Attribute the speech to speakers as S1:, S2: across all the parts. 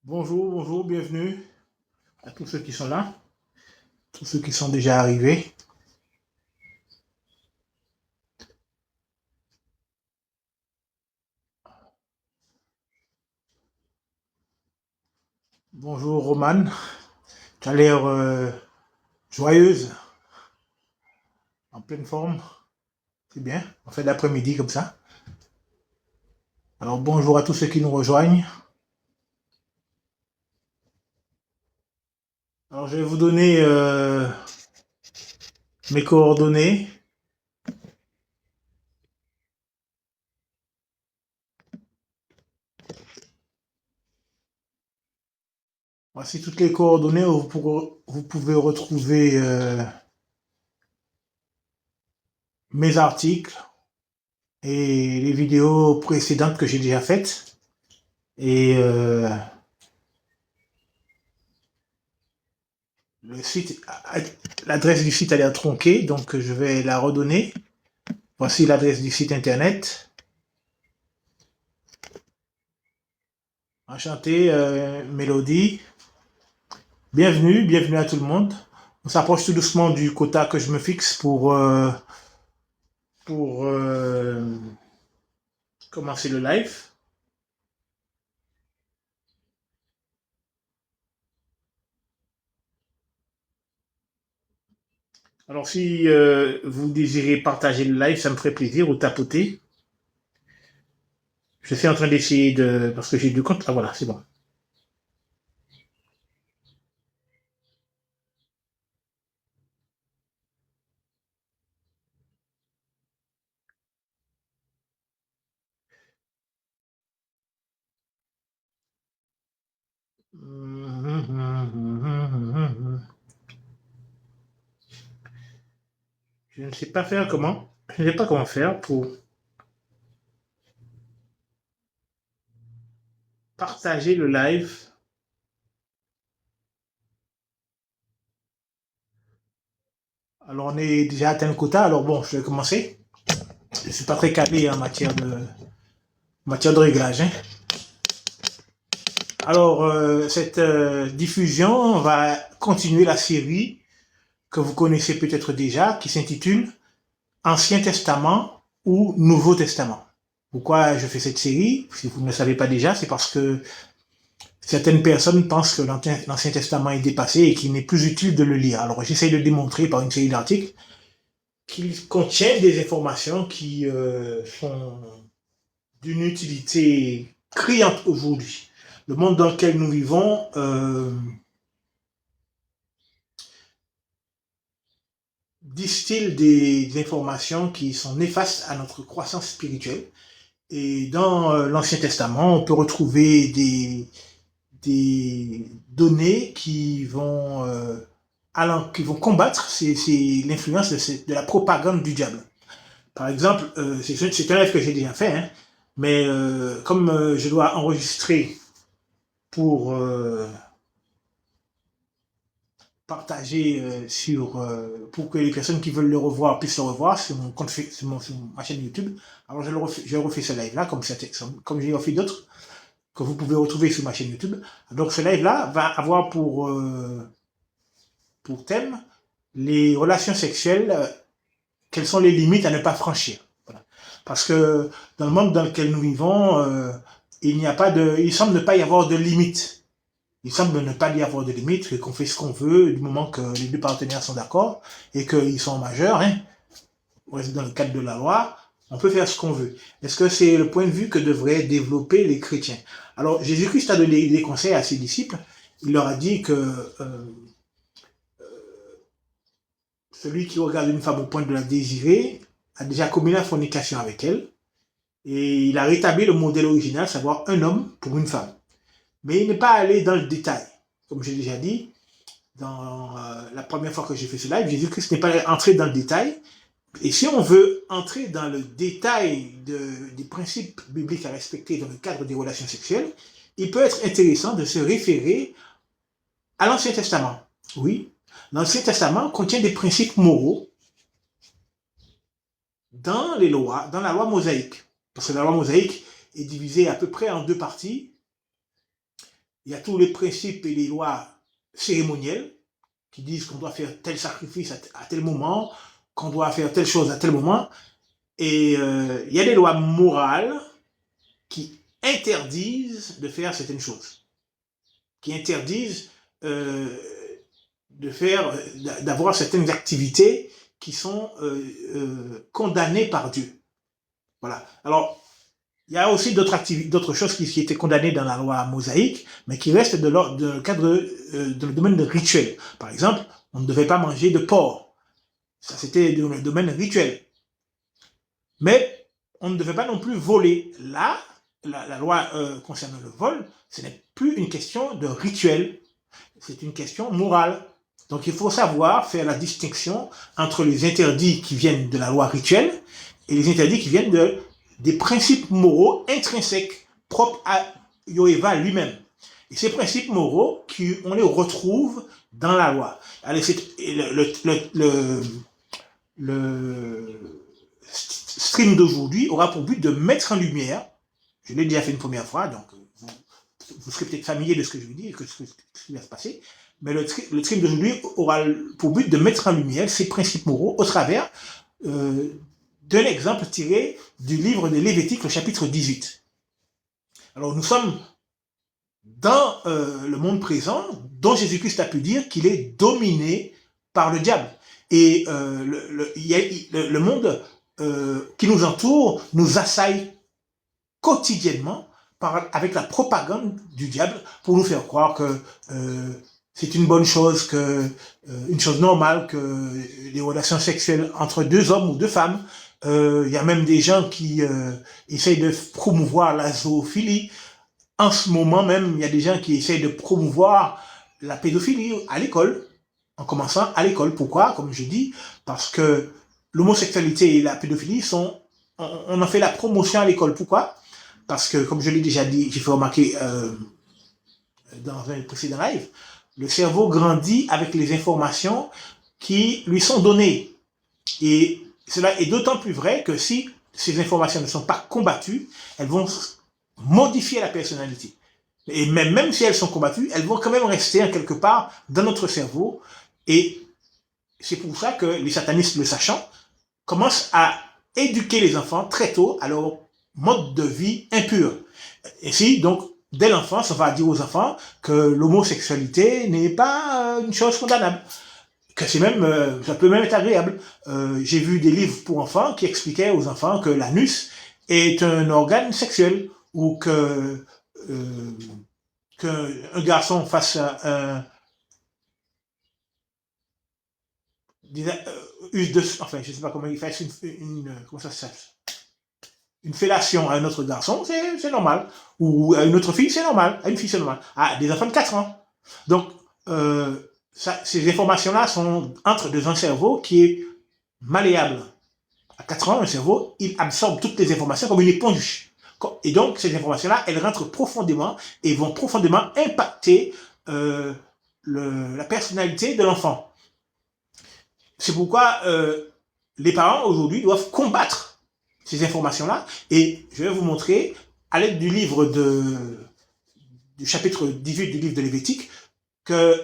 S1: Bonjour, bonjour, bienvenue à tous ceux qui sont là, tous ceux qui sont déjà arrivés. Bonjour Romane, tu as l'air joyeuse, en pleine forme, c'est bien, on fait l'après-midi comme ça. Alors bonjour à tous ceux qui nous rejoignent. Alors je vais vous donner mes coordonnées. Voici toutes les coordonnées où vous pouvez retrouver mes articles et les vidéos précédentes que j'ai déjà faites. Et le site, l'adresse du site a l'air tronquée, donc je vais la redonner. Voici l'adresse du site internet. Enchanté, Mélodie. Bienvenue, bienvenue à tout le monde. On s'approche tout doucement du quota que je me fixe pour commencer le live. Alors si vous désirez partager le live, ça me ferait plaisir, ou tapoter. Je suis en train d'essayer de... Parce que j'ai deux comptes. Ah voilà, c'est bon. Je ne sais pas faire comment. Je ne sais pas comment faire pour partager le live. Alors on est déjà atteint le quota, alors bon, je vais commencer. Je ne suis pas très calé en matière de réglage. Hein. Alors, cette diffusion va continuer la série que vous connaissez peut-être déjà, qui s'intitule Ancien Testament ou Nouveau Testament. Pourquoi je fais cette série? Si vous ne le savez pas déjà, c'est parce que certaines personnes pensent que l'Ancien Testament est dépassé et qu'il n'est plus utile de le lire. Alors, j'essaie de démontrer par une série d'articles qu'il contient des informations qui sont d'une utilité criante aujourd'hui. Le monde dans lequel nous vivons distille des informations qui sont néfastes à notre croissance spirituelle. Et dans l'Ancien Testament, on peut retrouver des données qui vont combattre l'influence de la propagande du diable. Par exemple, c'est un live que j'ai déjà fait, hein, mais comme je dois enregistrer pour partager pour que les personnes qui veulent le revoir puissent le revoir sur mon compte, sur ma chaîne YouTube. Alors je refais ce live là comme j'ai refait d'autres que vous pouvez retrouver sur ma chaîne YouTube. Donc ce live là va avoir pour thème les relations sexuelles, quelles sont les limites à ne pas franchir. Voilà. Parce que dans le monde dans lequel nous vivons, il semble ne pas y avoir de limites. Il semble ne pas y avoir de limite, qu'on fait ce qu'on veut du moment que les deux partenaires sont d'accord et qu'ils sont majeurs, hein, dans le cadre de la loi, on peut faire ce qu'on veut. Est-ce que c'est le point de vue que devraient développer les chrétiens? Alors, Jésus-Christ a donné des conseils à ses disciples. Il leur a dit que celui qui regarde une femme au point de la désirer a déjà commis la fornication avec elle. Et il a rétabli le modèle original, savoir un homme pour une femme. Mais il n'est pas allé dans le détail. Comme j'ai déjà dit, dans la première fois que j'ai fait ce live, Jésus-Christ n'est pas entré dans le détail. Et si on veut entrer dans le détail des principes bibliques à respecter dans le cadre des relations sexuelles, il peut être intéressant de se référer à l'Ancien Testament. Oui, l'Ancien Testament contient des principes moraux dans la loi mosaïque. Parce que la loi mosaïque est divisée à peu près en deux parties. il y a tous les principes et les lois cérémonielles qui disent qu'on doit faire tel sacrifice à tel moment, qu'on doit faire telle chose à tel moment. Et il y a des lois morales qui interdisent de faire certaines choses, qui interdisent d'avoir certaines activités qui sont condamnées par Dieu. Voilà. Alors, il y a aussi d'autres choses qui étaient condamnées dans la loi mosaïque, mais qui restent dans le cadre, dans le domaine rituel. Par exemple, on ne devait pas manger de porc. Ça, c'était dans le domaine rituel. Mais on ne devait pas non plus voler. Là, la loi concernant le vol, ce n'est plus une question de rituel, c'est une question morale. Donc il faut savoir faire la distinction entre les interdits qui viennent de la loi rituelle et les interdits qui viennent des principes moraux intrinsèques propres à Yoéva lui-même. Et ces principes moraux, on les retrouve dans la loi. Allez, le stream d'aujourd'hui aura pour but de mettre en lumière, je l'ai déjà fait une première fois, donc vous serez peut-être familier de ce que je vous dis, de ce qui va se passer, mais le stream d'aujourd'hui aura pour but de mettre en lumière ces principes moraux au travers d'un exemple tiré du livre de Lévitique, le chapitre 18. Alors nous sommes dans le monde présent, dont Jésus-Christ a pu dire qu'il est dominé par le diable. Et le monde qui nous entoure nous assaille quotidiennement avec la propagande du diable pour nous faire croire que c'est une bonne chose, une chose normale, que les relations sexuelles entre deux hommes ou deux femmes. Il y a même des gens qui essayent de promouvoir la zoophilie. En ce moment même, il y a des gens qui essayent de promouvoir la pédophilie à l'école, en commençant à l'école. Pourquoi? Comme je dis, parce que l'homosexualité et la pédophilie on en fait la promotion à l'école. Pourquoi? Parce que, comme je l'ai déjà dit, j'ai fait remarquer dans un précédent live, le cerveau grandit avec les informations qui lui sont données. Et cela est d'autant plus vrai que si ces informations ne sont pas combattues, elles vont modifier la personnalité. Et même si elles sont combattues, elles vont quand même rester quelque part dans notre cerveau. Et c'est pour ça que les satanistes, le sachant, commencent à éduquer les enfants très tôt à leur mode de vie impur. Et si, donc, dès l'enfance, on va dire aux enfants que l'homosexualité n'est pas une chose condamnable. Que c'est même, ça peut même être agréable. J'ai vu des livres pour enfants qui expliquaient aux enfants que l'anus est un organe sexuel, ou qu'un garçon fasse enfin, je sais pas comment il fasse comment ça s'appelle, une fellation à un autre garçon, c'est normal. Ou à une autre fille, c'est normal. À une fille, c'est normal. À des enfants de 4 ans. Donc, ces informations-là entrent dans un cerveau qui est malléable. À 4 ans, un cerveau, il absorbe toutes les informations comme une éponge. Et donc, ces informations-là, elles rentrent profondément et vont profondément impacter la personnalité de l'enfant. C'est pourquoi les parents, aujourd'hui, doivent combattre ces informations-là. Et je vais vous montrer, à l'aide du livre du chapitre 18 du livre de Lévitique, que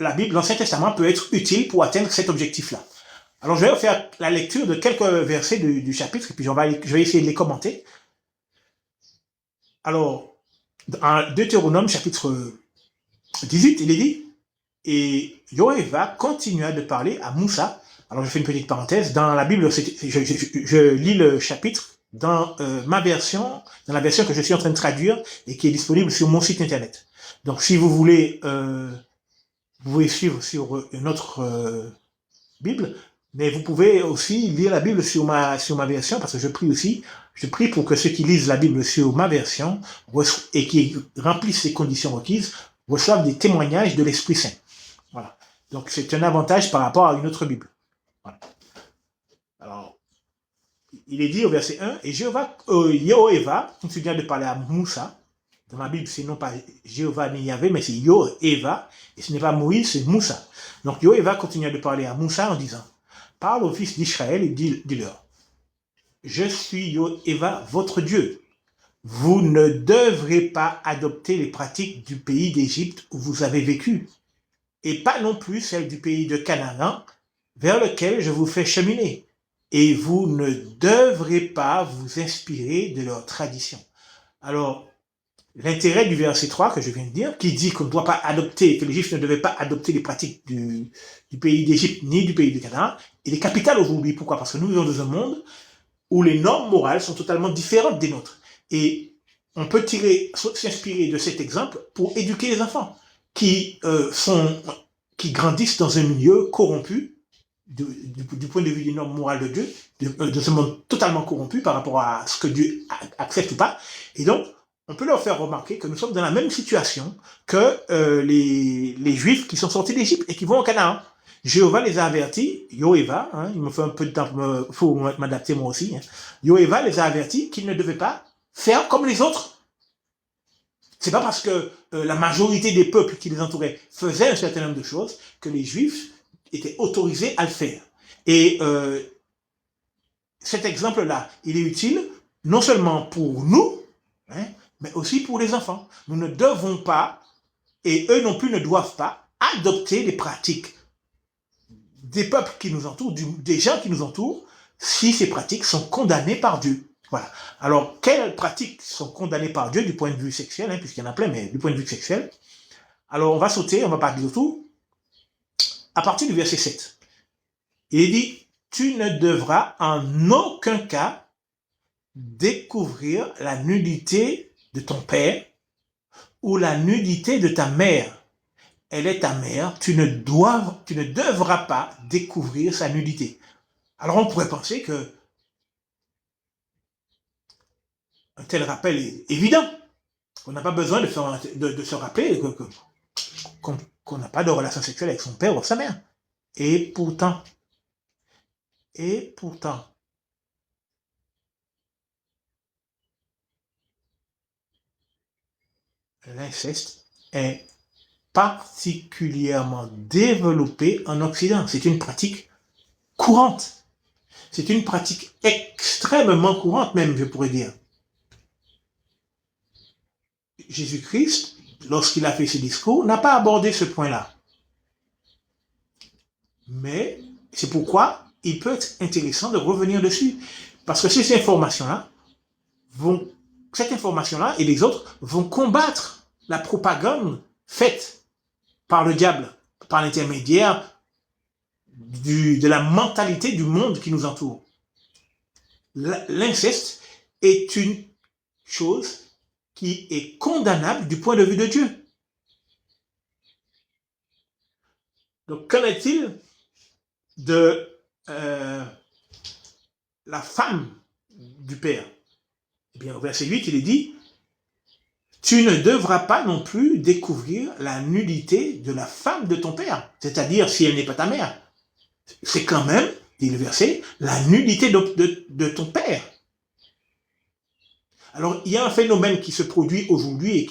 S1: la Bible, l'Ancien Testament, peut être utile pour atteindre cet objectif-là. Alors, je vais vous faire la lecture de quelques versets du chapitre, et puis je vais essayer de les commenter. Alors, en Deutéronome, chapitre 18, il est dit, et Yoéva continua de parler à Moussa. Alors, je fais une petite parenthèse. Dans la Bible, je lis le chapitre dans ma version, dans la version que je suis en train de traduire et qui est disponible sur mon site internet. Donc, si vous voulez, vous pouvez suivre sur une autre Bible, mais vous pouvez aussi lire la Bible sur ma version, parce que je prie pour que ceux qui lisent la Bible sur ma version et qui remplissent les conditions requises reçoivent des témoignages de l'Esprit Saint. Voilà. Donc, c'est un avantage par rapport à une autre Bible. Voilà. Alors, il est dit au verset 1, et Yoéva continua de parler à Moussa. Dans ma Bible, c'est non pas Jéhovah ni Yahvé, mais c'est Yoéva, et ce n'est pas Moïse, c'est Moussa. Donc, Yoéva continua de parler à Moussa en disant, parle aux fils d'Israël et dis-leur, je suis Yoéva, votre Dieu. vous ne devrez pas adopter les pratiques du pays d'Égypte où vous avez vécu, et pas non plus celles du pays de Canaan, vers lequel je vous fais cheminer. Et vous ne devrez pas vous inspirer de leurs traditions. Alors, l'intérêt du verset 3 que je viens de dire, qui dit qu'on ne doit pas adopter, que les Juifs ne devaient pas adopter les pratiques du pays d'Égypte ni du pays de Canaan, il est capital aujourd'hui. Pourquoi? Parce que nous vivons dans un monde où les normes morales sont totalement différentes des nôtres. Et on peut s'inspirer de cet exemple pour éduquer les enfants qui grandissent dans un milieu corrompu, du point de vue des normes morales de Dieu, de ce monde totalement corrompu par rapport à ce que Dieu accepte ou pas. Et donc, on peut leur faire remarquer que nous sommes dans la même situation que les Juifs qui sont sortis d'Égypte et qui vont au Canaan. Jéhovah les a avertis, Yoéva, il me fait un peu de temps pour m'adapter moi aussi, Yoéva les a avertis qu'ils ne devaient pas faire comme les autres. C'est pas parce que la majorité des peuples qui les entouraient faisaient un certain nombre de choses que les Juifs étaient autorisés à le faire. Et cet exemple-là, il est utile non seulement pour nous, mais aussi pour les enfants. Nous ne devons pas, et eux non plus ne doivent pas, adopter les pratiques des peuples qui nous entourent, des gens qui nous entourent, si ces pratiques sont condamnées par Dieu. Voilà. Alors, quelles pratiques sont condamnées par Dieu du point de vue sexuel, puisqu'il y en a plein, mais du point de vue sexuel? Alors, on va sauter, on va parler de tout. À partir du verset 7, il est dit, tu ne devras en aucun cas découvrir la nudité de ton père ou la nudité de ta mère. Elle est ta mère, tu ne devras pas découvrir sa nudité. Alors on pourrait penser que un tel rappel est évident. On n'a pas besoin de se rappeler qu'on n'a pas de relation sexuelle avec son père ou sa mère. Et pourtant, l'inceste est particulièrement développé en Occident. C'est une pratique courante. C'est une pratique extrêmement courante même, je pourrais dire. Jésus-Christ, lorsqu'il a fait ce discours, n'a pas abordé ce point-là. Mais c'est pourquoi il peut être intéressant de revenir dessus. Parce que cette information-là et les autres vont combattre la propagande faite par le diable, par l'intermédiaire de la mentalité du monde qui nous entoure. L'inceste est une chose qui est condamnable du point de vue de Dieu. Donc, qu'en est-il de la femme du père? Eh bien, au verset 8, il est dit, tu ne devras pas non plus découvrir la nudité de la femme de ton père, c'est-à-dire si elle n'est pas ta mère. C'est quand même, dit le verset, la nudité de ton père. Alors, il y a un phénomène qui se produit aujourd'hui et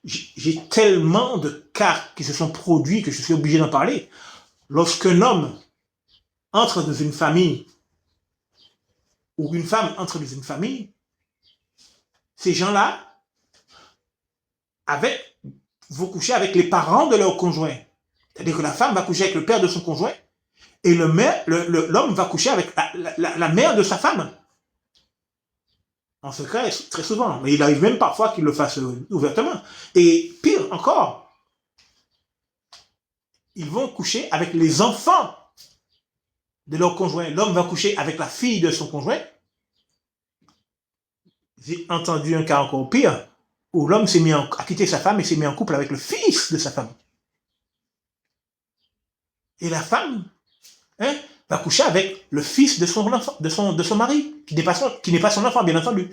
S1: j'ai tellement de cas qui se sont produits que je suis obligé d'en parler. Lorsqu'un homme entre dans une famille ou une femme entre dans une famille, ces gens-là vont coucher avec les parents de leur conjoint. C'est-à-dire que la femme va coucher avec le père de son conjoint et l'homme va coucher avec la mère de sa femme. En secret, très souvent. Mais il arrive même parfois qu'il le fasse ouvertement. Et pire encore, ils vont coucher avec les enfants de leur conjoint. L'homme va coucher avec la fille de son conjoint. J'ai entendu un cas encore pire, où l'homme a quitté sa femme et s'est mis en couple avec le fils de sa femme. Et la femme va coucher avec le fils de son mari, qui n'est pas son enfant, bien entendu.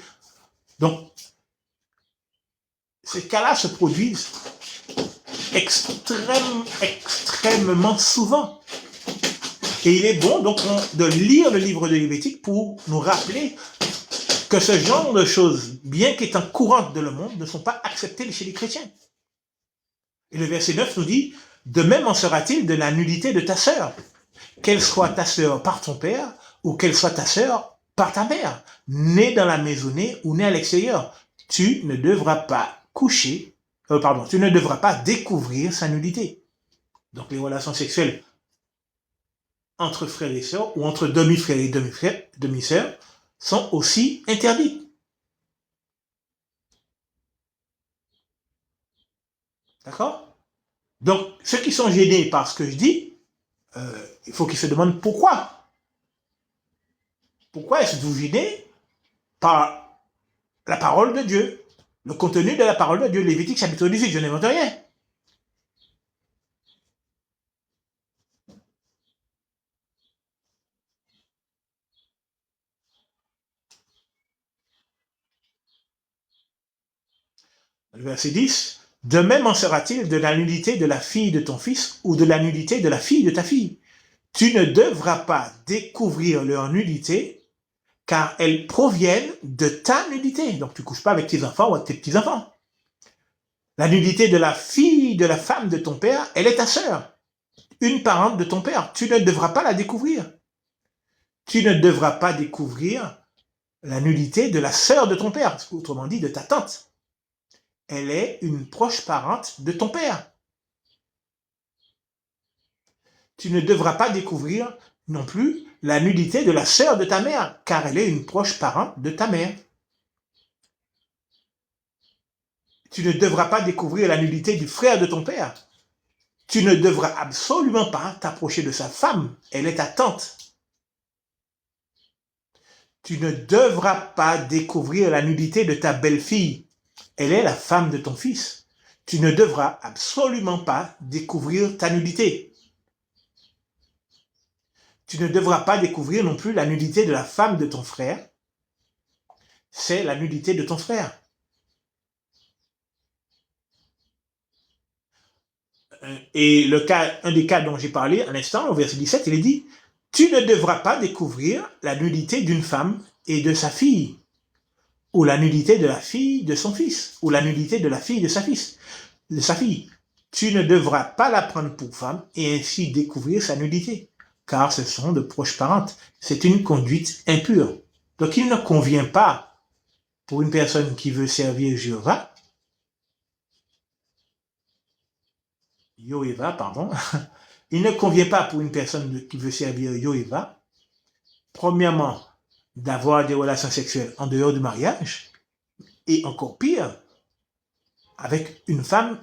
S1: Donc, ces cas-là se produisent extrêmement souvent. Et il est bon donc de lire le livre de Lévitique pour nous rappeler que ce genre de choses, bien qu'étant courantes dans le monde, ne sont pas acceptées chez les chrétiens. Et le verset 9 nous dit, de même en sera-t-il de la nudité de ta sœur, qu'elle soit ta sœur par ton père, ou qu'elle soit ta sœur par ta mère, né dans la maisonnée ou né à l'extérieur. Tu ne devras pas tu ne devras pas découvrir sa nudité. Donc les relations sexuelles entre frères et sœurs ou entre demi-frères et demi-sœurs sont aussi interdites. D'accord? Donc ceux qui sont gênés par ce que je dis, il faut qu'ils se demandent pourquoi. Pourquoi est-ce que vous gênez par la parole de Dieu, le contenu de la parole de Dieu, Lévitique chapitre 18, je n'invente rien. Le verset 10, de même en sera-t-il de la nudité de la fille de ton fils ou de la nudité de la fille de ta fille. Tu ne devras pas découvrir leur nudité, car elles proviennent de ta nudité. Donc tu ne couches pas avec tes enfants ou avec tes petits-enfants. La nudité de la fille de la femme de ton père, elle est ta sœur, une parente de ton père. Tu ne devras pas la découvrir. Tu ne devras pas découvrir la nudité de la sœur de ton père, autrement dit de ta tante. Elle est une proche parente de ton père. Tu ne devras pas découvrir non plus la nudité de la sœur de ta mère, car elle est une proche parente de ta mère. Tu ne devras pas découvrir la nudité du frère de ton père. Tu ne devras absolument pas t'approcher de sa femme, elle est ta tante. Tu ne devras pas découvrir la nudité de ta belle-fille, elle est la femme de ton fils. Tu ne devras absolument pas découvrir ta nudité. Tu ne devras pas découvrir non plus la nudité de la femme de ton frère. C'est la nudité de ton frère. Et un des cas dont j'ai parlé à l'instant, au verset 17, il est dit, tu ne devras pas découvrir la nudité d'une femme et de sa fille, ou la nudité de la fille de son fils, ou la nudité de la fille de sa fille. Tu ne devras pas la prendre pour femme et ainsi découvrir sa nudité, car ce sont de proches parentes. C'est une conduite impure. Donc il ne convient pas pour une personne qui veut servir Jéhovah, il ne convient pas pour une personne qui veut servir Jéhovah, premièrement, d'avoir des relations sexuelles en dehors du mariage, et encore pire, avec une femme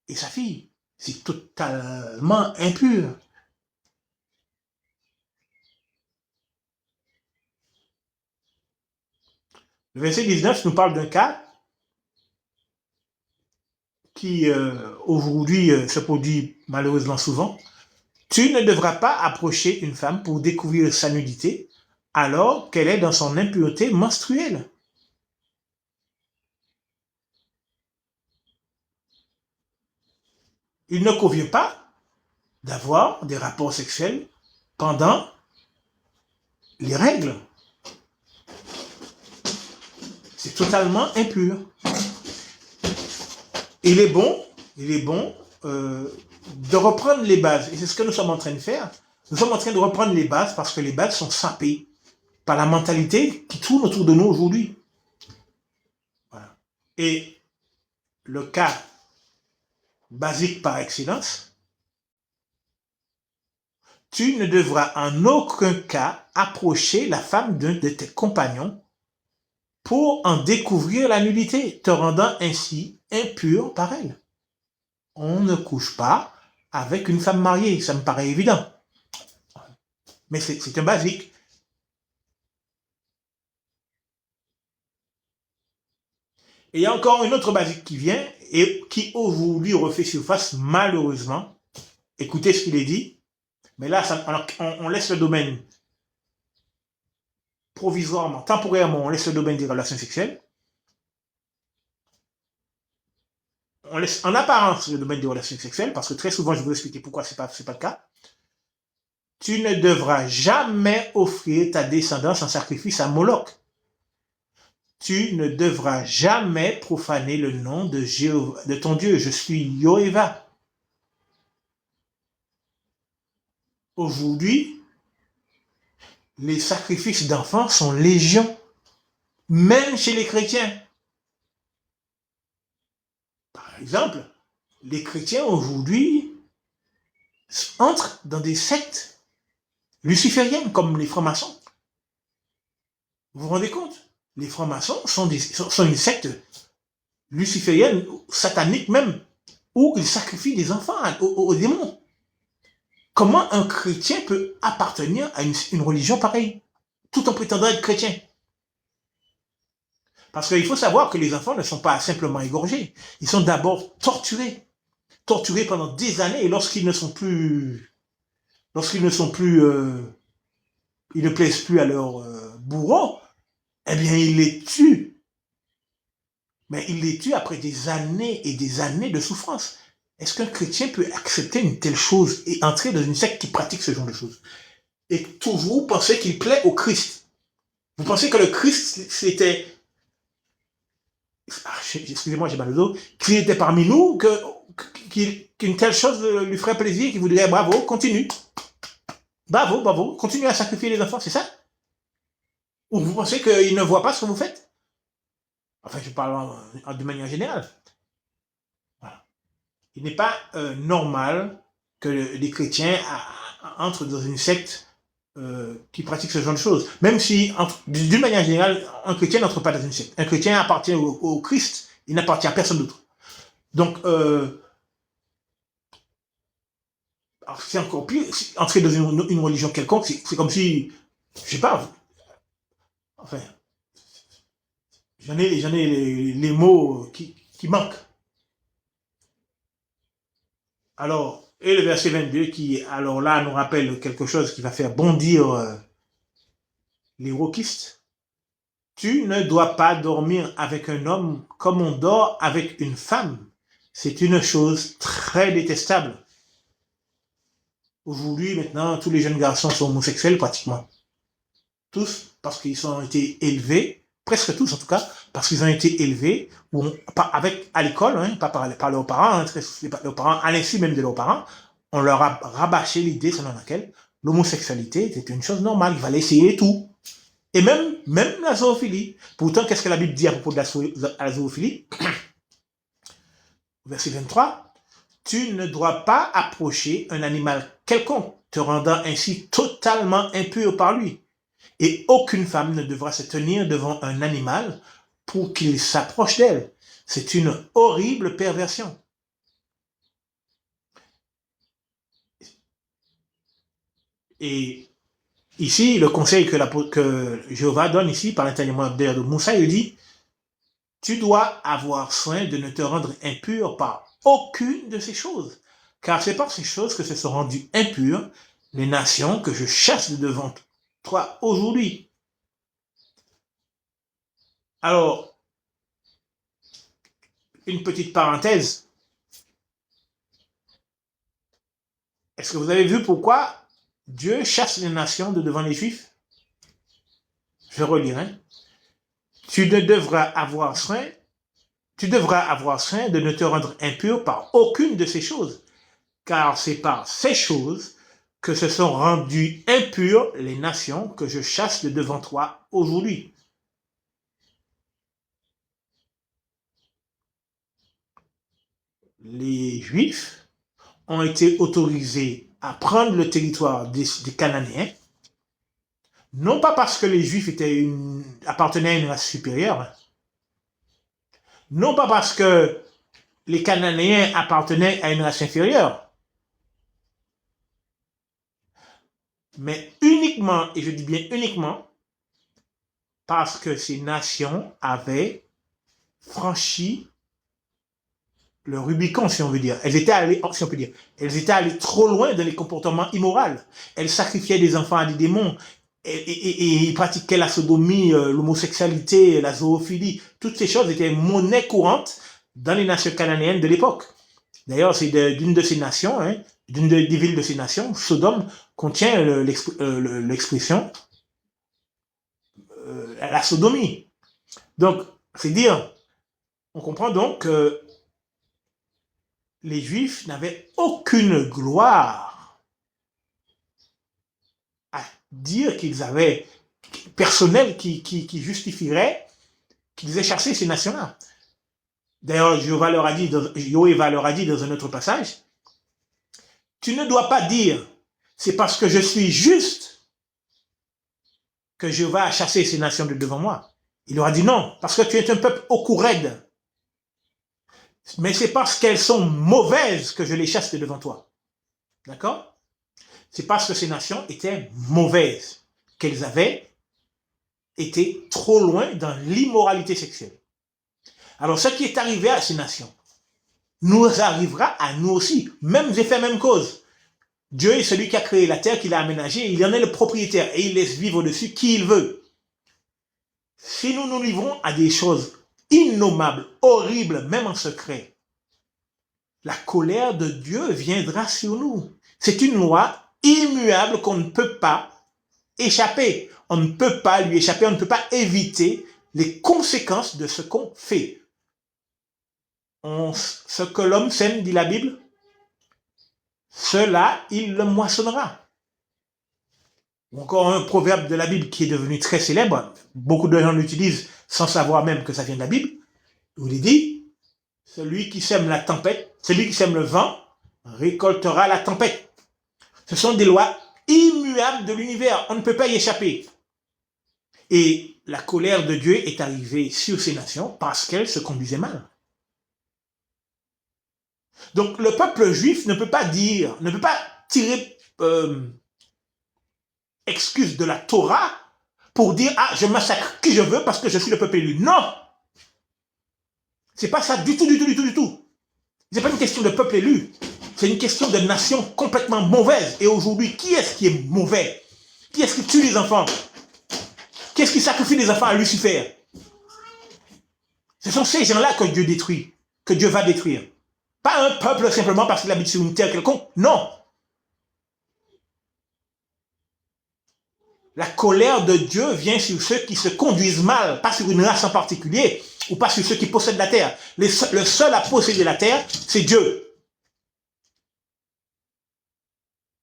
S1: et sa fille. C'est totalement impur. Le verset 19 nous parle d'un cas qui aujourd'hui se produit malheureusement souvent. Tu ne devras pas approcher une femme pour découvrir sa nudité alors qu'elle est dans son impureté menstruelle. Il ne convient pas d'avoir des rapports sexuels pendant les règles. C'est totalement impur. Il est bon de reprendre les bases. Et c'est ce que nous sommes en train de faire. Nous sommes en train de reprendre les bases parce que les bases sont sapées par la mentalité qui tourne autour de nous aujourd'hui. Voilà. Et le cas basique par excellence, tu ne devras en aucun cas approcher la femme d'un de tes compagnons pour en découvrir la nudité, te rendant ainsi impur par elle. On ne couche pas avec une femme mariée, ça me paraît évident. Mais c'est un basique. Et il y a encore une autre basique qui vient et qui aujourd'hui refait surface, malheureusement. Écoutez ce qu'il est dit. Mais là, on laisse le domaine provisoirement, temporairement, on laisse le domaine des relations sexuelles. On laisse en apparence le domaine des relations sexuelles, parce que très souvent, je vais vous expliquer pourquoi c'est pas le cas. Tu ne devras jamais offrir ta descendance en sacrifice à Moloch. Tu ne devras jamais profaner le nom de Jéhovah, de ton Dieu. Je suis Jéhovah. Aujourd'hui, les sacrifices d'enfants sont légion, même chez les chrétiens. Par exemple, les chrétiens aujourd'hui entrent dans des sectes lucifériennes comme les francs-maçons. Vous vous rendez compte? Les francs-maçons sont une secte luciférienne, satanique même, où ils sacrifient des enfants aux démons. Comment un chrétien peut appartenir à une religion pareille, tout en prétendant être chrétien? Parce qu'il faut savoir que les enfants ne sont pas simplement égorgés, ils sont d'abord torturés pendant des années, et lorsqu'ils ne ils ne plaisent plus à leur bourreau, eh bien ils les tuent. Mais ils les tuent après des années et des années de souffrance. Est-ce qu'un chrétien peut accepter une telle chose et entrer dans une secte qui pratique ce genre de choses? Et toujours penser qu'il plaît au Christ. Vous pensez que le Christ, c'était... Excusez-moi, j'ai mal au dos. Qu'il était parmi nous, qu'une telle chose lui ferait plaisir, qu'il vous dirait bravo, continue. Bravo, continue à sacrifier les enfants, c'est ça? Ou vous pensez qu'il ne voit pas ce que vous faites? Enfin, je parle de manière générale. Voilà. Il n'est pas normal que les chrétiens entrent dans une secte qui pratique ce genre de choses. Même si, d'une manière générale, un chrétien n'entre pas dans une secte. Un chrétien appartient au Christ, il n'appartient à personne d'autre. Donc, c'est encore pire. Entrer dans une religion quelconque, c'est comme si, je sais pas, enfin, j'en ai les mots qui manquent. Alors, et le verset 22 qui, alors là, nous rappelle quelque chose qui va faire bondir les wokistes. Tu ne dois pas dormir avec un homme comme on dort avec une femme. C'est une chose très détestable. Aujourd'hui, maintenant, tous les jeunes garçons sont homosexuels pratiquement. Tous, parce qu'ils ont été élevés, presque tous en tout cas, parce qu'ils ont été élevés à l'école, hein, pas par leurs parents, hein, leurs parents, à l'insu même de leurs parents, on leur a rabâché l'idée selon laquelle l'homosexualité était une chose normale, il fallait essayer tout. Et même la zoophilie. Pourtant, qu'est-ce que la Bible dit à propos de la zoophilie? Verset 23. Tu ne dois pas approcher un animal quelconque, te rendant ainsi totalement impur par lui. Et aucune femme ne devra se tenir devant un animal pour qu'il s'approche d'elle. C'est une horrible perversion. Et ici, le conseil que Jéhovah donne ici par l'intermédiaire de Moussa, il dit, tu dois avoir soin de ne te rendre impur par aucune de ces choses, car c'est par ces choses que se sont rendues impures les nations que je chasse devant toi aujourd'hui. Alors, une petite parenthèse. Est-ce que vous avez vu pourquoi Dieu chasse les nations de devant les Juifs? Je relis, hein. Tu devras avoir soin de ne te rendre impur par aucune de ces choses, car c'est par ces choses que se sont rendues impures les nations que je chasse de devant toi aujourd'hui. Les Juifs ont été autorisés à prendre le territoire des Cananéens, non pas parce que les Juifs appartenaient à une race supérieure, non pas parce que les Cananéens appartenaient à une race inférieure, mais uniquement, et je dis bien uniquement, parce que ces nations avaient franchi le Rubicon, si on veut dire. Elles étaient allées, si on peut dire, elles étaient allées trop loin dans les comportements immoraux. Elles sacrifiaient des enfants à des démons et pratiquaient la sodomie, l'homosexualité, la zoophilie. Toutes ces choses étaient monnaie courante dans les nations cananéennes de l'époque. D'ailleurs, c'est d'une de ces nations, hein, d'une des villes de ces nations, Sodome, contient l'expression la sodomie. Donc, c'est dire, on comprend donc que les Juifs n'avaient aucune gloire dire qu'ils avaient personnel qui justifierait qu'ils aient chassé ces nations-là. D'ailleurs, Joëva leur a dit dans un autre passage, tu ne dois pas dire, c'est parce que je suis juste que Jéhovah a chassé ces nations de devant moi. Il leur a dit non, parce que tu es un peuple au cou raide. Mais c'est parce qu'elles sont mauvaises que je les chasse de devant toi. D'accord? C'est parce que ces nations étaient mauvaises, qu'elles avaient été trop loin dans l'immoralité sexuelle. Alors, ce qui est arrivé à ces nations nous arrivera à nous aussi. Mêmes effets, même cause. Dieu est celui qui a créé la terre, qui l'a aménagée, il en est le propriétaire et il laisse vivre dessus qui il veut. Si nous nous livrons à des choses innommables, horribles, même en secret, la colère de Dieu viendra sur nous. C'est une loi immuable qu'on ne peut pas échapper. On ne peut pas lui échapper, on ne peut pas éviter les conséquences de ce qu'on fait. Ce que l'homme sème, dit la Bible, cela, il le moissonnera. Encore un proverbe de la Bible qui est devenu très célèbre, beaucoup de gens l'utilisent sans savoir même que ça vient de la Bible, où il dit, celui qui sème la tempête, celui qui sème le vent, récoltera la tempête. Ce sont des lois immuables de l'univers, on ne peut pas y échapper. Et la colère de Dieu est arrivée sur ces nations parce qu'elles se conduisaient mal. Donc le peuple juif ne peut pas dire, ne peut pas tirer excuse de la Torah pour dire ah je massacre qui je veux parce que je suis le peuple élu. Non, c'est pas ça du tout, du tout, du tout, du tout. C'est pas une question de peuple élu, c'est une question de nation complètement mauvaise. Et aujourd'hui, qui est-ce qui est mauvais? Qui est-ce qui tue les enfants? Qui est-ce qui sacrifie les enfants à Lucifer? Ce sont ces gens-là que Dieu détruit, que Dieu va détruire. Pas un peuple simplement parce qu'il habite sur une terre quelconque. Non. La colère de Dieu vient sur ceux qui se conduisent mal, pas sur une race en particulier, ou pas sur ceux qui possèdent la terre. Le seul à posséder la terre, c'est Dieu.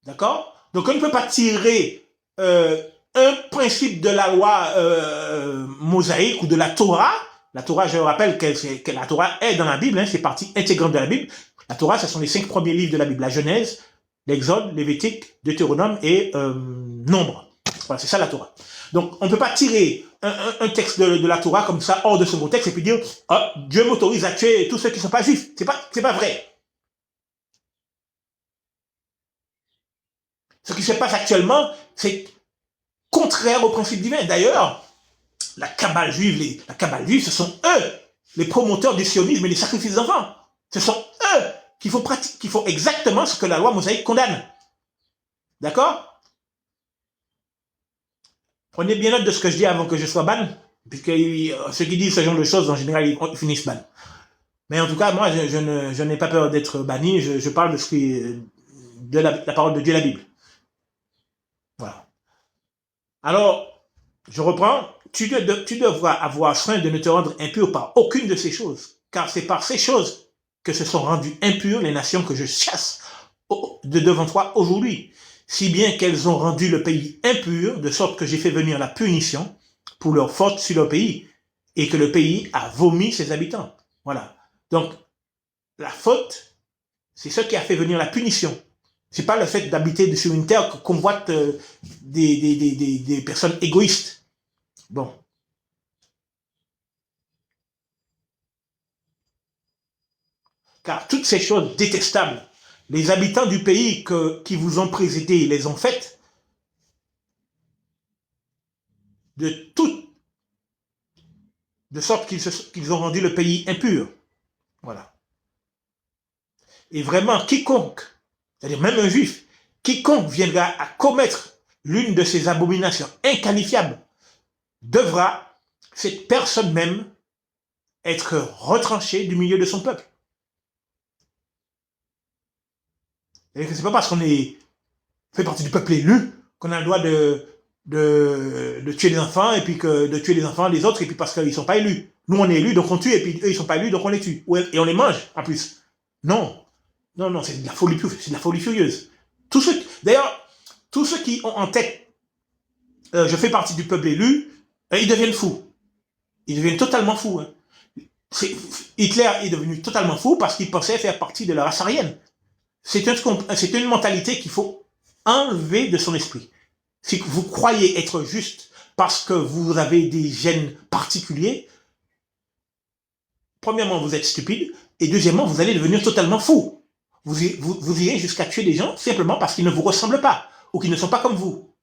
S1: D'accord? Donc on ne peut pas tirer un principe de la loi mosaïque ou de la Torah. La Torah, je rappelle que la Torah est dans la Bible, hein, c'est partie intégrante de la Bible. La Torah, ce sont les 5 premiers livres de la Bible. La Genèse, l'Exode, Lévitique, Deutéronome et Nombre. Voilà, c'est ça la Torah. Donc, on ne peut pas tirer un texte de la Torah comme ça, hors de son contexte, et puis dire oh, Dieu m'autorise à tuer tous ceux qui ne sont pas juifs. C'est pas vrai. Ce qui se passe actuellement, c'est contraire au principe divin. D'ailleurs, la Kabbale juive, ce sont eux, les promoteurs du sionisme et des sacrifices d'enfants. Ce sont eux qui font exactement ce que la loi mosaïque condamne. D'accord? Prenez bien note de ce que je dis avant que je sois ban, puisque ceux qui disent ce genre de choses, en général, ils finissent ban. Mais en tout cas, moi, je n'ai pas peur d'être banni, je parle de ce qui est de la parole de Dieu, la Bible. Voilà. Alors, je reprends. Tu devras avoir soin de ne te rendre impur par aucune de ces choses, car c'est par ces choses que se sont rendues impures les nations que je chasse de devant toi aujourd'hui, si bien qu'elles ont rendu le pays impur, de sorte que j'ai fait venir la punition pour leur faute sur leur pays, et que le pays a vomi ses habitants. Voilà. Donc, la faute, c'est ce qui a fait venir la punition. C'est pas le fait d'habiter sur une terre que convoitent des personnes égoïstes. Bon. Car toutes ces choses détestables, les habitants du pays qui vous ont précédé les ont faites, de sorte qu'ils ont rendu le pays impur. Voilà. Et vraiment, quiconque, c'est-à-dire même un juif, quiconque viendra à commettre l'une de ces abominations inqualifiables, devra, cette personne même, être retranchée du milieu de son peuple. Et c'est pas parce qu'on fait partie du peuple élu qu'on a le droit de tuer les enfants et puis de tuer les enfants des autres et puis parce qu'ils sont pas élus. Nous on est élus donc on tue et puis eux ils sont pas élus donc on les tue et on les mange en plus. Non, non, c'est de la folie furieuse. D'ailleurs, tous ceux qui ont en tête je fais partie du peuple élu, ils deviennent fous. Ils deviennent totalement fous. Hein. Hitler est devenu totalement fou parce qu'il pensait faire partie de la race aryenne. C'est une mentalité qu'il faut enlever de son esprit. Si vous croyez être juste parce que vous avez des gènes particuliers, premièrement, vous êtes stupide, et deuxièmement, vous allez devenir totalement fou. Vous irez jusqu'à tuer des gens simplement parce qu'ils ne vous ressemblent pas, ou qu'ils ne sont pas comme vous,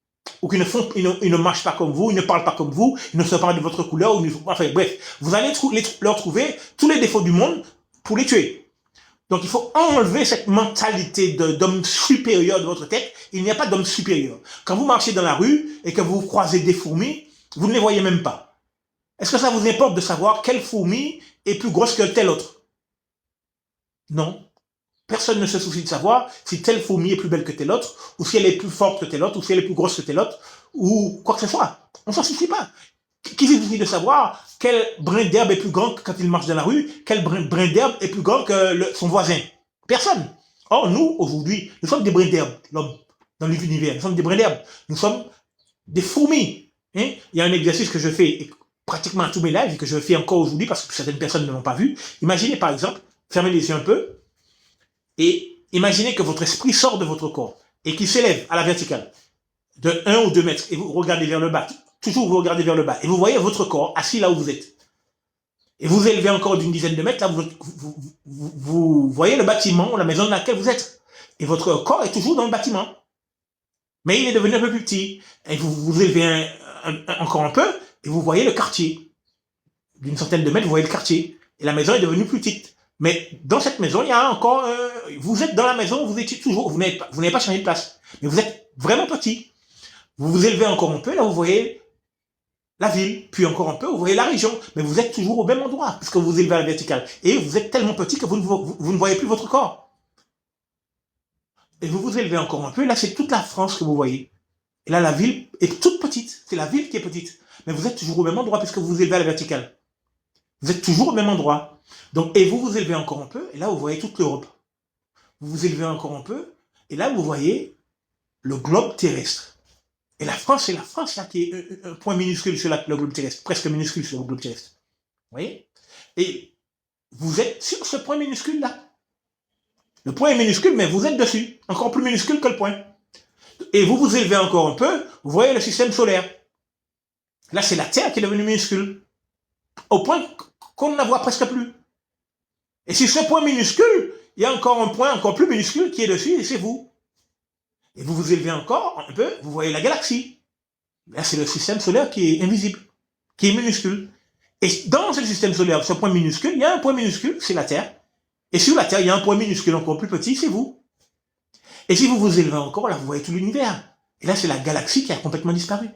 S1: ou qu'ils ne marchent pas comme vous, ils ne parlent pas comme vous, ils ne sont pas de votre couleur, enfin bref, vous allez leur trouver tous les défauts du monde pour les tuer. Donc il faut enlever cette mentalité d'homme supérieur de votre tête. Il n'y a pas d'homme supérieur. Quand vous marchez dans la rue et que vous croisez des fourmis, vous ne les voyez même pas. Est-ce que ça vous importe de savoir quelle fourmi est plus grosse que telle autre? Non. Personne ne se soucie de savoir si telle fourmi est plus belle que telle autre, ou si elle est plus forte que telle autre, ou si elle est plus grosse que telle autre, ou quoi que ce soit. On s'en soucie pas. Qui se soucie de savoir quel brin d'herbe est plus grand quand il marche dans la rue, quel brin d'herbe est plus grand que son voisin? Personne. Or, nous, aujourd'hui, nous sommes des brins d'herbe, l'homme, dans l'univers. Nous sommes des brins d'herbe. Nous sommes des fourmis. Hein? Il y a un exercice que je fais pratiquement à tous mes lives et que je fais encore aujourd'hui parce que certaines personnes ne l'ont pas vu. Imaginez par exemple, fermez les yeux un peu et imaginez que votre esprit sort de votre corps et qu'il s'élève à la verticale de 1 ou 2 mètres et vous regardez vers le bas. Toujours vous regardez vers le bas et vous voyez votre corps assis là où vous êtes. Et vous élevez encore d'une dizaine de mètres, là vous voyez le bâtiment ou la maison dans laquelle vous êtes. Et votre corps est toujours dans le bâtiment. Mais il est devenu un peu plus petit. Et vous élevez encore un peu et vous voyez le quartier. D'une centaine de mètres, vous voyez le quartier. Et la maison est devenue plus petite. Mais dans cette maison, il y a encore... vous êtes dans la maison, vous étiez toujours... Vous n'avez pas changé de place. Mais vous êtes vraiment petit. Vous vous élevez encore un peu, là vous voyez la ville, puis encore un peu, vous voyez la région, mais vous êtes toujours au même endroit, puisque vous vous élevez à la verticale. Et vous êtes tellement petit que vous ne voyez plus votre corps. Et vous vous élevez encore un peu, là c'est toute la France que vous voyez. Et là la ville est toute petite, c'est la ville qui est petite. Mais vous êtes toujours au même endroit, puisque vous vous élevez à la verticale. Vous êtes toujours au même endroit. Donc, et vous vous élevez encore un peu, et là vous voyez toute l'Europe. Vous vous élevez encore un peu, et là vous voyez le globe terrestre. Et la France, c'est la France là qui est un point minuscule sur le globe terrestre, presque minuscule sur le globe terrestre. Vous voyez? Et vous êtes sur ce point minuscule là. Le point est minuscule, mais vous êtes dessus, encore plus minuscule que le point. Et vous vous élevez encore un peu, vous voyez le système solaire. Là, c'est la Terre qui est devenue minuscule, au point qu'on ne la voit presque plus. Et sur ce point minuscule, il y a encore un point encore plus minuscule qui est dessus, et c'est vous. Et vous vous élevez encore un peu, vous voyez la galaxie. Là, c'est le système solaire qui est invisible, qui est minuscule. Et dans ce système solaire, ce point minuscule, il y a un point minuscule, c'est la Terre. Et sur la Terre, il y a un point minuscule encore plus petit, c'est vous. Et si vous vous élevez encore, là, vous voyez tout l'univers. Et là, c'est la galaxie qui a complètement disparu.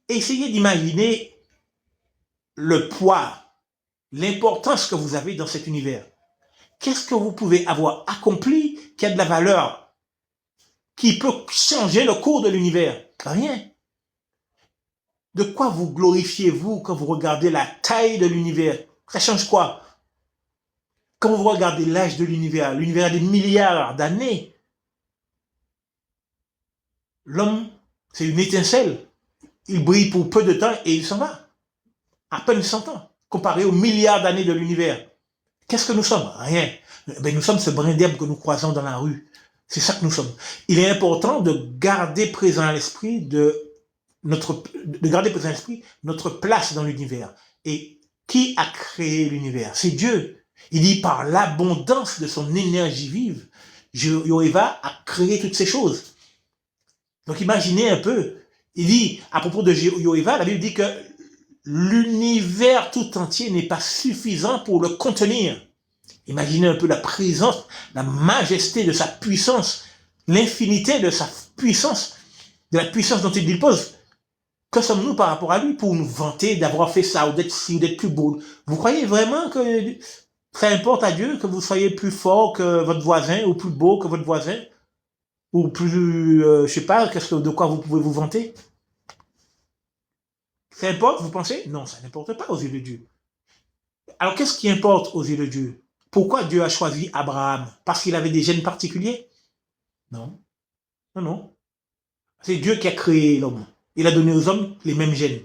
S1: Essayez d'imaginer le poids, l'importance que vous avez dans cet univers. Qu'est-ce que vous pouvez avoir accompli qui a de la valeur, qui peut changer le cours de l'univers? Rien. De quoi vous glorifiez-vous quand vous regardez la taille de l'univers? Ça change quoi? Quand vous regardez l'âge de l'univers a des milliards d'années. L'homme, c'est une étincelle. Il brille pour peu de temps et il s'en va. À peine 100 ans, comparé aux milliards d'années de l'univers. Qu'est-ce que nous sommes? Rien. Ben, nous sommes ce brin d'herbe que nous croisons dans la rue. C'est ça que nous sommes. Il est important de garder présent à l'esprit notre place dans l'univers. Et qui a créé l'univers? C'est Dieu. Il dit par l'abondance de son énergie vive, Jéhovah a créé toutes ces choses. Donc imaginez un peu. Il dit, à propos de Jéhovah, la Bible dit que l'univers tout entier n'est pas suffisant pour le contenir. Imaginez un peu la présence, la majesté de sa puissance, l'infinité de sa puissance, de la puissance dont il dispose. Que sommes-nous par rapport à lui pour nous vanter d'avoir fait ça ou d'être ci ou d'être plus beau? Vous croyez vraiment que ça importe à Dieu que vous soyez plus fort que votre voisin ou plus beau que votre voisin? Ou plus, je sais pas, de quoi vous pouvez vous vanter? Ça importe, vous pensez? Non, ça n'importe pas aux yeux de Dieu. Alors qu'est-ce qui importe aux yeux de Dieu? Pourquoi Dieu a choisi Abraham? Parce qu'il avait des gènes particuliers? Non. Non, non. C'est Dieu qui a créé l'homme. Il a donné aux hommes les mêmes gènes.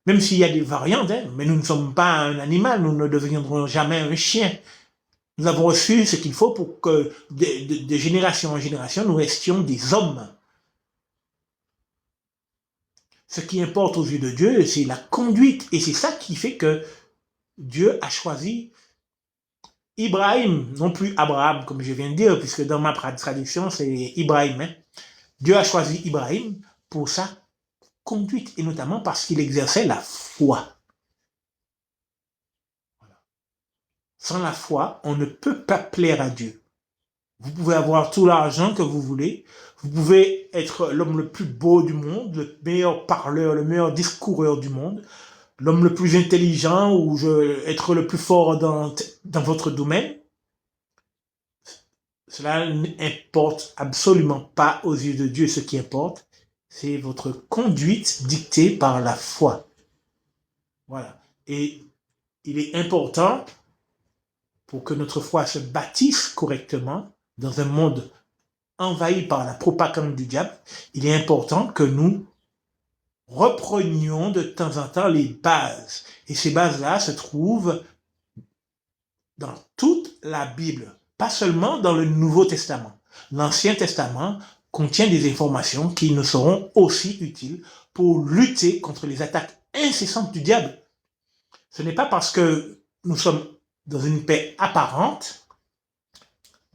S1: Même s'il y a des variantes, hein, mais nous ne sommes pas un animal, nous ne deviendrons jamais un chien. Nous avons reçu ce qu'il faut pour que de génération en génération, nous restions des hommes. Ce qui importe aux yeux de Dieu, c'est la conduite. Et c'est ça qui fait que Dieu a choisi Ibrahim, non plus Abraham, comme je viens de dire, puisque dans ma traduction, c'est Ibrahim. Hein. Dieu a choisi Ibrahim pour sa conduite, et notamment parce qu'il exerçait la foi. Sans la foi, on ne peut pas plaire à Dieu. Vous pouvez avoir tout l'argent que vous voulez, vous pouvez être l'homme le plus beau du monde, le meilleur parleur, le meilleur discoureur du monde, l'homme le plus intelligent ou être le plus fort dans votre domaine. Cela n'importe absolument pas aux yeux de Dieu. Ce qui importe, c'est votre conduite dictée par la foi. Voilà. Et il est important, pour que notre foi se bâtisse correctement dans un monde envahi par la propagande du diable, il est important que nous reprenions de temps en temps les bases. Et ces bases-là se trouvent dans toute la Bible, pas seulement dans le Nouveau Testament. L'Ancien Testament contient des informations qui nous seront aussi utiles pour lutter contre les attaques incessantes du diable. Ce n'est pas parce que nous sommes dans une paix apparente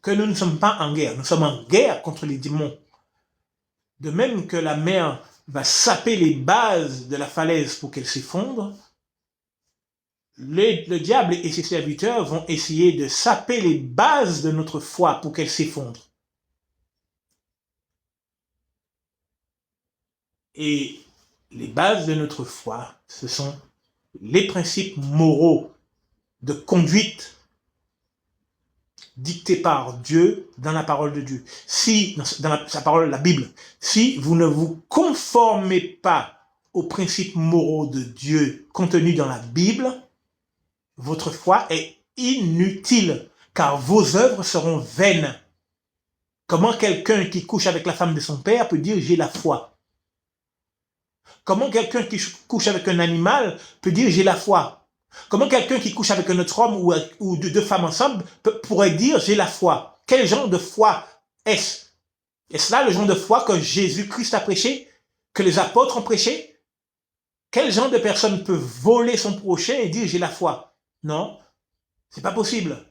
S1: que nous ne sommes pas en guerre. Nous sommes en guerre contre les démons. De même que la mer va saper les bases de la falaise pour qu'elle s'effondre, le diable et ses serviteurs vont essayer de saper les bases de notre foi pour qu'elle s'effondre. Et les bases de notre foi, ce sont les principes moraux de conduite dictés par Dieu dans la parole de Dieu. Si, dans sa parole, la Bible, si vous ne vous conformez pas aux principes moraux de Dieu contenus dans la Bible, votre foi est inutile, car vos œuvres seront vaines. Comment quelqu'un qui couche avec la femme de son père peut dire « j'ai la foi » ? Comment quelqu'un qui couche avec un animal peut dire « j'ai la foi » ? Comment quelqu'un qui couche avec un autre homme ou deux femmes ensemble pourrait dire « j'ai la foi » ? Quel genre de foi est-ce ? Est-ce là le genre de foi que Jésus-Christ a prêché ? Que les apôtres ont prêché ? Quel genre de personne peut voler son prochain et dire « j'ai la foi » ? Non, c'est pas possible.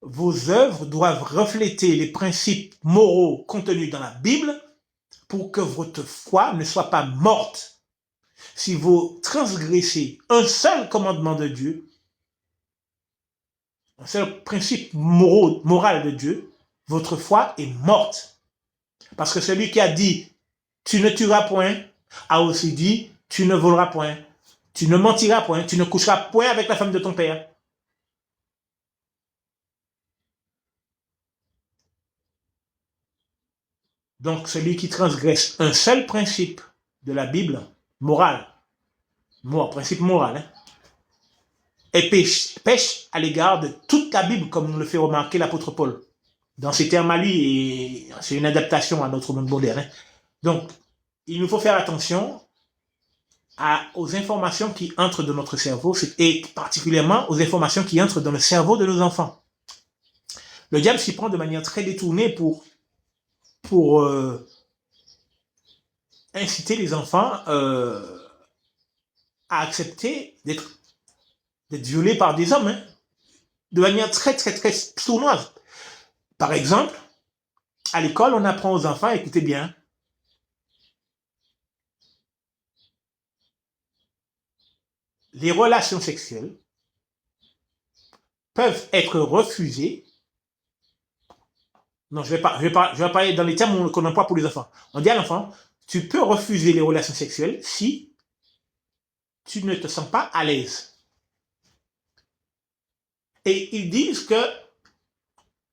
S1: Vos œuvres doivent refléter les principes moraux contenus dans la Bible pour que votre foi ne soit pas morte. Si vous transgressez un seul commandement de Dieu, un seul principe moral de Dieu, votre foi est morte. Parce que celui qui a dit « tu ne tueras point » a aussi dit « tu ne voleras point ». Tu ne mentiras point, tu ne coucheras point avec la femme de ton père. Donc, celui qui transgresse un seul principe de la Bible, principe moral, et pêche à l'égard de toute la Bible, comme nous le fait remarquer l'apôtre Paul. Dans ses termes à lui, et c'est une adaptation à notre monde moderne. Donc, il nous faut faire attention aux informations qui entrent dans notre cerveau, et particulièrement aux informations qui entrent dans le cerveau de nos enfants. Le diable s'y prend de manière très détournée pour inciter les enfants à accepter d'être violés par des hommes, hein, de manière très, très, très sournoise. Par exemple, à l'école, on apprend aux enfants, écoutez bien, les relations sexuelles peuvent être refusées. Non, je vais parler dans les termes qu'on emploie pour les enfants. On dit à l'enfant, tu peux refuser les relations sexuelles si tu ne te sens pas à l'aise. Et ils disent que,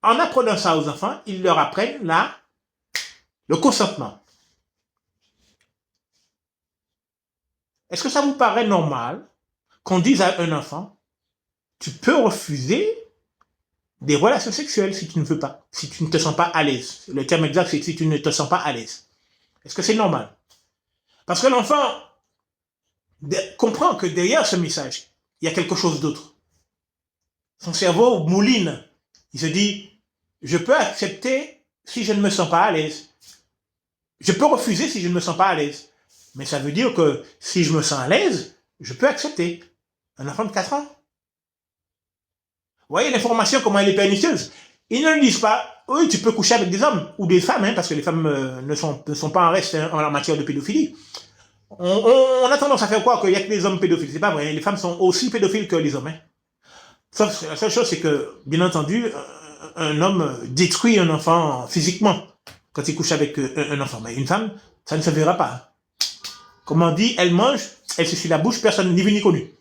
S1: en apprenant ça aux enfants, ils leur apprennent le consentement. Est-ce que ça vous paraît normal qu'on dise à un enfant, tu peux refuser des relations sexuelles si tu ne veux pas, si tu ne te sens pas à l'aise. Le terme exact, c'est si tu ne te sens pas à l'aise. Est-ce que c'est normal? Parce que l'enfant comprend que derrière ce message, il y a quelque chose d'autre. Son cerveau mouline. Il se dit, je peux accepter si je ne me sens pas à l'aise. Je peux refuser si je ne me sens pas à l'aise. Mais ça veut dire que si je me sens à l'aise, je peux accepter. Un enfant de 4 ans. Vous voyez l'information, comment elle est pernicieuse. Ils ne le disent pas, oui, tu peux coucher avec des hommes ou des femmes, hein, parce que les femmes ne sont pas en reste en matière de pédophilie. On a tendance à faire croire qu'il n'y a que les hommes pédophiles. C'est pas vrai, les femmes sont aussi pédophiles que les hommes. Hein. Sauf, la seule chose, c'est que, bien entendu, un homme détruit un enfant physiquement quand il couche avec un enfant. Mais une femme, ça ne se verra pas. Comme on dit, elle mange, elle se suit la bouche, personne ni vu ni connu.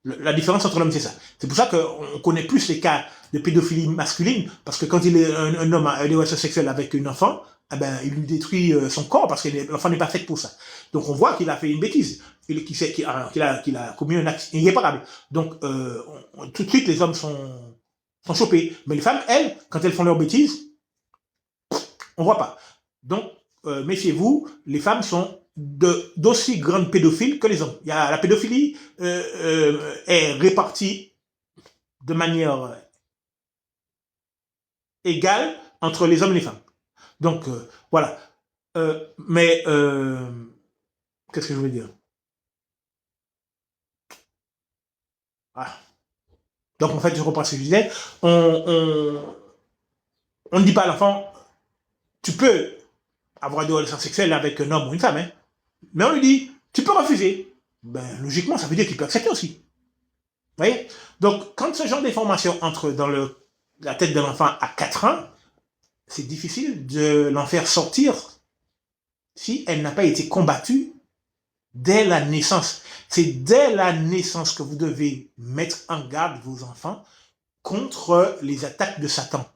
S1: La différence entre l'homme, c'est ça. C'est pour ça qu'on connaît plus les cas de pédophilie masculine, parce que quand il est un homme à une relation sexuelle avec une enfant, eh ben, il lui détruit son corps, parce que l'enfant n'est pas fait pour ça. Donc on voit qu'il a fait une bêtise, qu'il a commis un acte irréparable. Donc tout de suite, les hommes sont chopés. Mais les femmes, elles, quand elles font leur bêtise, on voit pas. Donc, méfiez-vous, les femmes sont d'aussi grandes pédophiles que les hommes. La pédophilie est répartie de manière égale entre les hommes et les femmes. Donc, voilà. Mais, qu'est-ce que je veux dire? Ah. Donc, en fait, je reprends ce que je disais. On ne dit pas à l'enfant, tu peux avoir des relations sexuelles avec un homme ou une femme, hein. Mais on lui dit, tu peux refuser. Ben, logiquement, ça veut dire qu'il peut accepter aussi. Vous voyez? Donc, quand ce genre d'information entre dans la tête de l'enfant à 4 ans, c'est difficile de l'en faire sortir si elle n'a pas été combattue dès la naissance. C'est dès la naissance que vous devez mettre en garde vos enfants contre les attaques de Satan.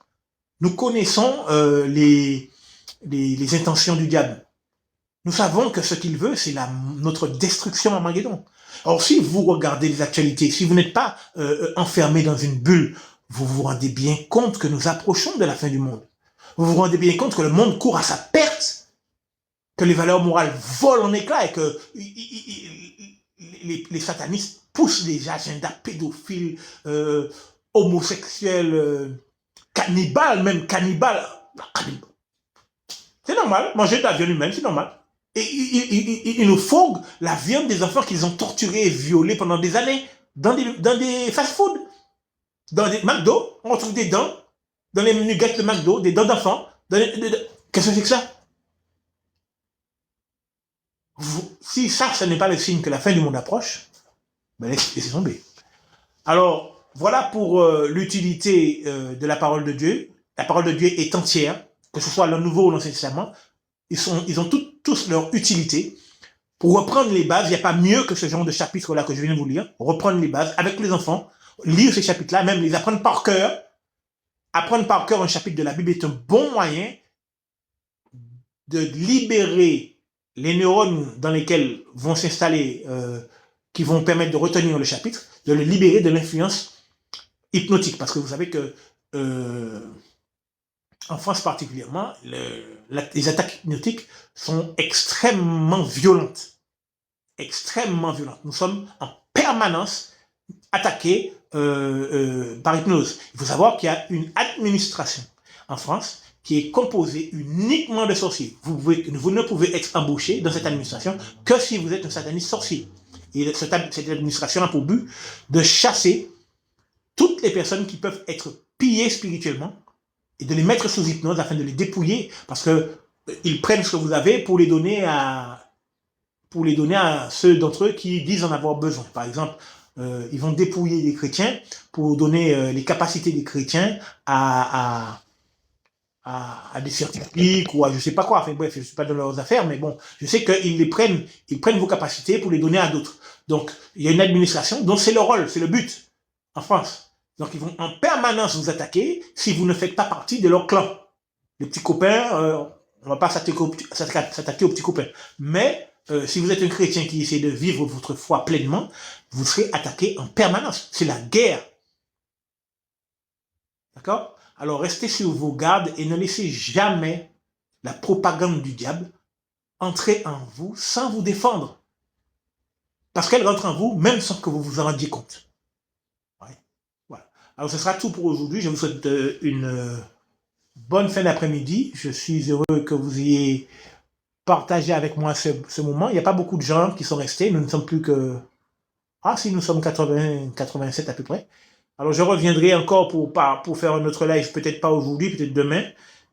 S1: Nous connaissons les intentions du diable. Nous savons que ce qu'il veut, c'est notre destruction à Armageddon. Or, si vous regardez les actualités, si vous n'êtes pas enfermé dans une bulle, vous vous rendez bien compte que nous approchons de la fin du monde. Vous vous rendez bien compte que le monde court à sa perte, que les valeurs morales volent en éclats et que les satanistes poussent des agendas pédophiles, homosexuels, cannibales, même cannibales. C'est normal, manger de la viande humaine, c'est normal. Et ils nous fourguent la viande des enfants qu'ils ont torturés et violés pendant des années dans des fast-food. Dans des McDo, on retrouve des dents, dans les nuggets de McDo, des dents d'enfants. Qu'est-ce que c'est que ça? Si ça, ce n'est pas le signe que la fin du monde approche, ben laissez tomber. Alors, voilà pour l'utilité de la parole de Dieu. La parole de Dieu est entière, que ce soit le Nouveau ou l'Ancien Testament. Ils ont tous leur utilité. Pour reprendre les bases, il n'y a pas mieux que ce genre de chapitre-là que je viens de vous lire. Reprendre les bases avec les enfants, lire ces chapitres-là, même les apprendre par cœur. Apprendre par cœur un chapitre de la Bible est un bon moyen de libérer les neurones dans lesquels vont s'installer, qui vont permettre de retenir le chapitre, de le libérer de l'influence hypnotique. Parce que vous savez que en France particulièrement, les attaques hypnotiques sont extrêmement violentes. Extrêmement violentes. Nous sommes en permanence attaqués par hypnose. Il faut savoir qu'il y a une administration en France qui est composée uniquement de sorciers. Vous ne pouvez être embauché dans cette administration que si vous êtes un sataniste sorcier. Et cette administration a pour but de chasser toutes les personnes qui peuvent être pillées spirituellement et de les mettre sous hypnose afin de les dépouiller, parce que ils prennent ce que vous avez pour les donner à ceux d'entre eux qui disent en avoir besoin. Par exemple, ils vont dépouiller des chrétiens pour donner les capacités des chrétiens à des scientifiques ou à je sais pas quoi. Enfin bref, je suis pas dans leurs affaires, mais bon, je sais qu'ils prennent vos capacités pour les donner à d'autres. Donc, il y a une administration dont c'est le rôle, c'est le but en France. Donc, ils vont en permanence vous attaquer si vous ne faites pas partie de leur clan. Les petits copains, on va pas s'attaquer aux petits copains. Mais si vous êtes un chrétien qui essaie de vivre votre foi pleinement, vous serez attaqué en permanence. C'est la guerre. D'accord? Alors, restez sur vos gardes et ne laissez jamais la propagande du diable entrer en vous sans vous défendre. Parce qu'elle rentre en vous même sans que vous vous en rendiez compte. Ouais. Voilà. Alors ce sera tout pour aujourd'hui. Je vous souhaite une bonne fin d'après-midi. Je suis heureux que vous ayez partagé avec moi ce moment. Il n'y a pas beaucoup de gens qui sont restés. Nous ne sommes plus que... Ah si, nous sommes 80, 87 à peu près. Alors je reviendrai encore pour faire un autre live, peut-être pas aujourd'hui, peut-être demain.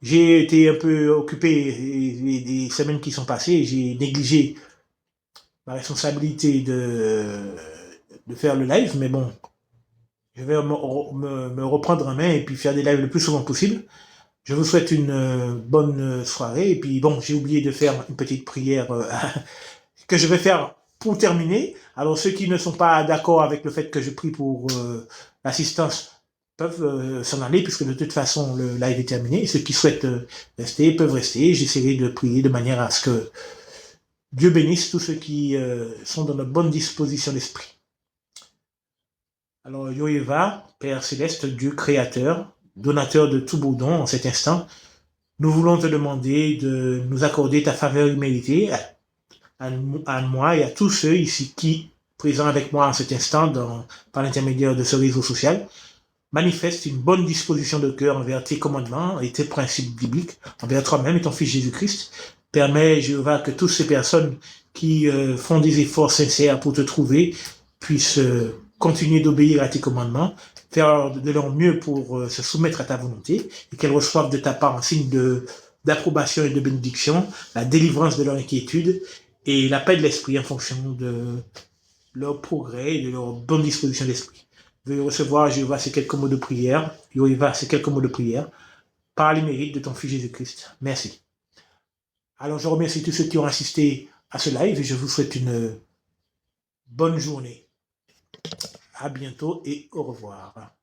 S1: J'ai été un peu occupé des semaines qui sont passées. J'ai négligé ma responsabilité de faire le live, mais bon, je vais me reprendre en main et puis faire des lives le plus souvent possible. Je vous souhaite une bonne soirée. Et puis bon, j'ai oublié de faire une petite prière que je vais faire pour terminer. Alors ceux qui ne sont pas d'accord avec le fait que je prie pour l'assistance peuvent s'en aller, puisque de toute façon le live est terminé. Et ceux qui souhaitent rester peuvent rester. J'essaierai de prier de manière à ce que Dieu bénisse tous ceux qui sont dans de bonnes dispositions d'esprit. Alors, Yoéva, Père Céleste, Dieu créateur, donateur de tout beau don en cet instant, nous voulons te demander de nous accorder ta faveur imméritée à moi et à tous ceux ici qui, présents avec moi en cet instant par l'intermédiaire de ce réseau social, manifestent une bonne disposition de cœur envers tes commandements et tes principes bibliques, envers toi-même et ton Fils Jésus-Christ. Permets, Jéhovah, que toutes ces personnes qui font des efforts sincères pour te trouver puissent continuer d'obéir à tes commandements, faire de leur mieux pour se soumettre à ta volonté et qu'elles reçoivent de ta part un signe d'approbation et de bénédiction, la délivrance de leur inquiétude et la paix de l'esprit en fonction de leur progrès et de leur bonne disposition d'esprit. Veuillez recevoir, Jéhovah, ces quelques mots de prière, Jéhovah, ces quelques mots de prière, par les mérites de ton Fils Jésus-Christ. Merci. Alors je remercie tous ceux qui ont assisté à ce live et je vous souhaite une bonne journée. À bientôt et au revoir.